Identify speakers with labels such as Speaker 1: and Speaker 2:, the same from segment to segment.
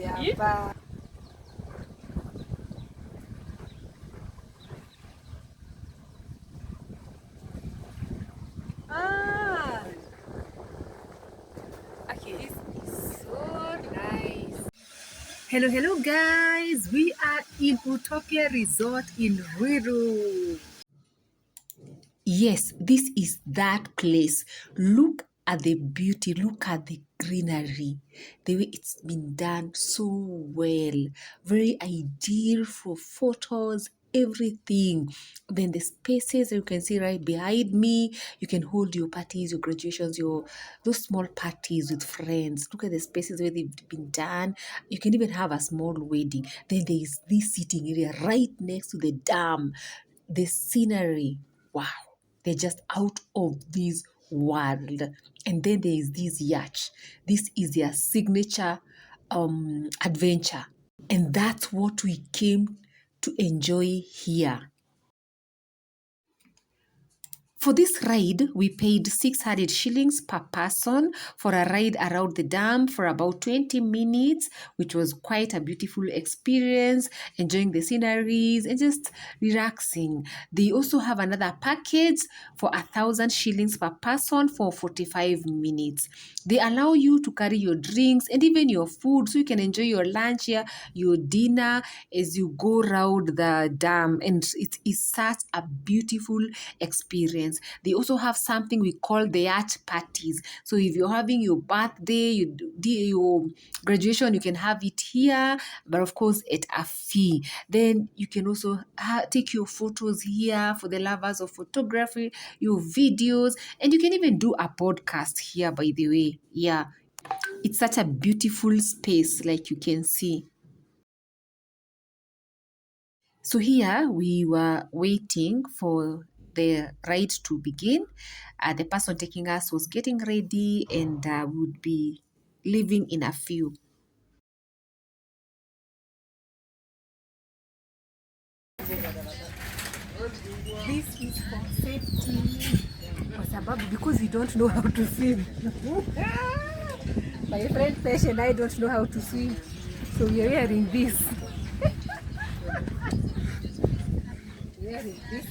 Speaker 1: hapa. Okay, this is so nice. Hello guys, we are in Utopia Resort in Ruiru. Yes, this is that place. Look at the beauty, look at the greenery, the way it's been done so well. Very ideal for photos, everything. Then the spaces you can see right behind me, you can hold your parties, your graduations, your those small parties with friends. Look at the spaces where they've been done. You can even have a small wedding. Then there is this sitting area right next to the dam. The scenery, wow, they're just out of this world. And then there is this yacht. This is their signature adventure. And that's what we came to enjoy here. For this ride, we paid 600 shillings per person for a ride around the dam for about 20 minutes, which was quite a beautiful experience, enjoying the sceneries and just relaxing. They also have another package for 1,000 shillings per person for 45 minutes. They allow you to carry your drinks and even your food, so you can enjoy your lunch here, your dinner as you go around the dam. And it is such a beautiful experience. They also have something we call the yacht parties. So if you're having your birthday, your graduation, you can have it here, but of course at a fee. Then you can also take your photos here for the lovers of photography, your videos, and you can even do a podcast here, by the way. Yeah, it's such a beautiful space, like you can see. So here we were waiting for the ride to begin. The person taking us was getting ready and would be leaving in a few. This is for safety, because we don't know how to swim. My friend Pesh and I don't know how to swim, so we are wearing this. Wearing this.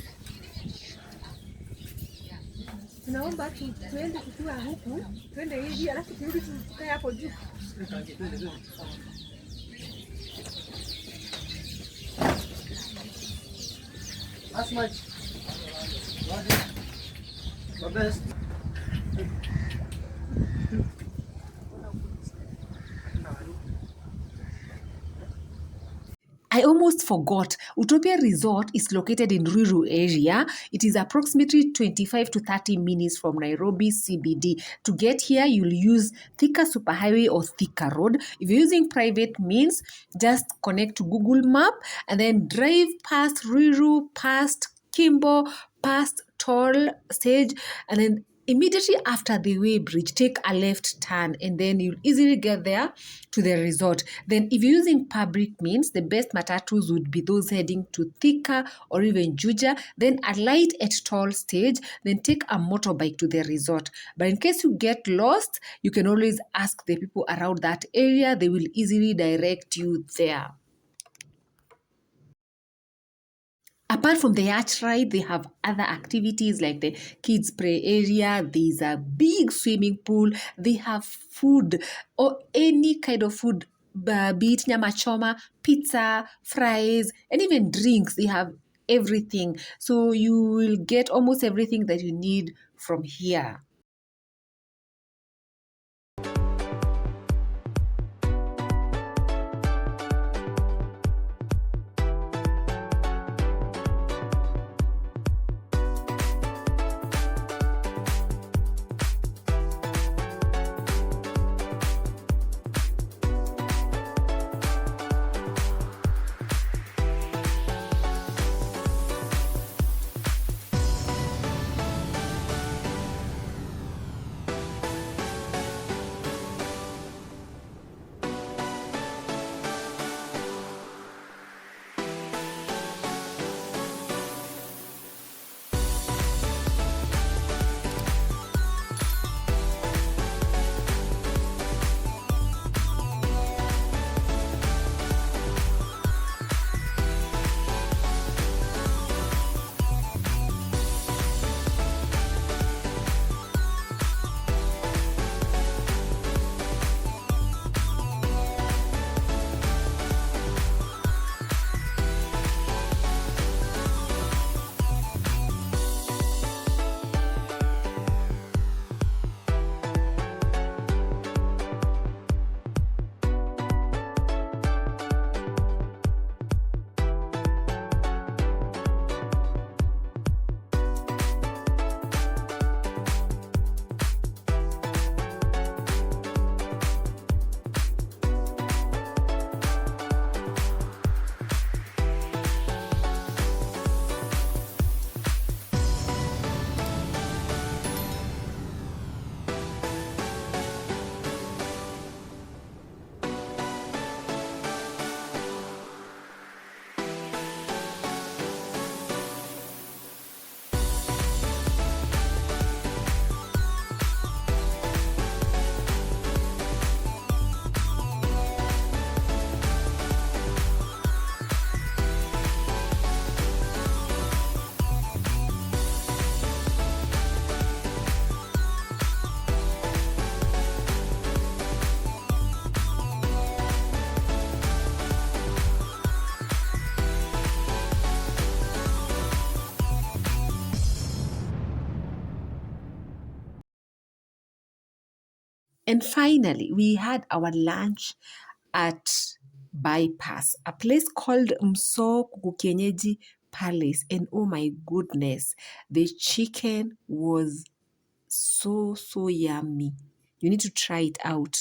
Speaker 1: Tunaomba tuende tukiwa huku, twende hivi alafu turudi tukae hapo juu. That's much. My best. I almost forgot. Utopia Resort is located in Ruiru area. It is approximately 25 to 30 minutes from Nairobi CBD. To get here, you'll use Thika Superhighway or Thika Road. If you're using private means, just connect to Google Map and then drive past Ruiru, past Kimbo, past Toll Stage, and then immediately after the way bridge, take a left turn and then you'll easily get there to the resort. Then if you're using public means, the best matatus would be those heading to Thika or even Juja. Then alight at Toll Stage, then take a motorbike to the resort. But in case you get lost, you can always ask the people around that area. They will easily direct you there. Apart from the yacht ride, they have other activities like the kids play area. There's a big swimming pool. They have food or any kind of food, be it nyama choma, pizza, fries, and even drinks. They have everything. So you will get almost everything that you need from here. And finally, we had our lunch at Bypass, a place called Kienyeji Palace. And oh my goodness, the chicken was so, so yummy. You need to try it out.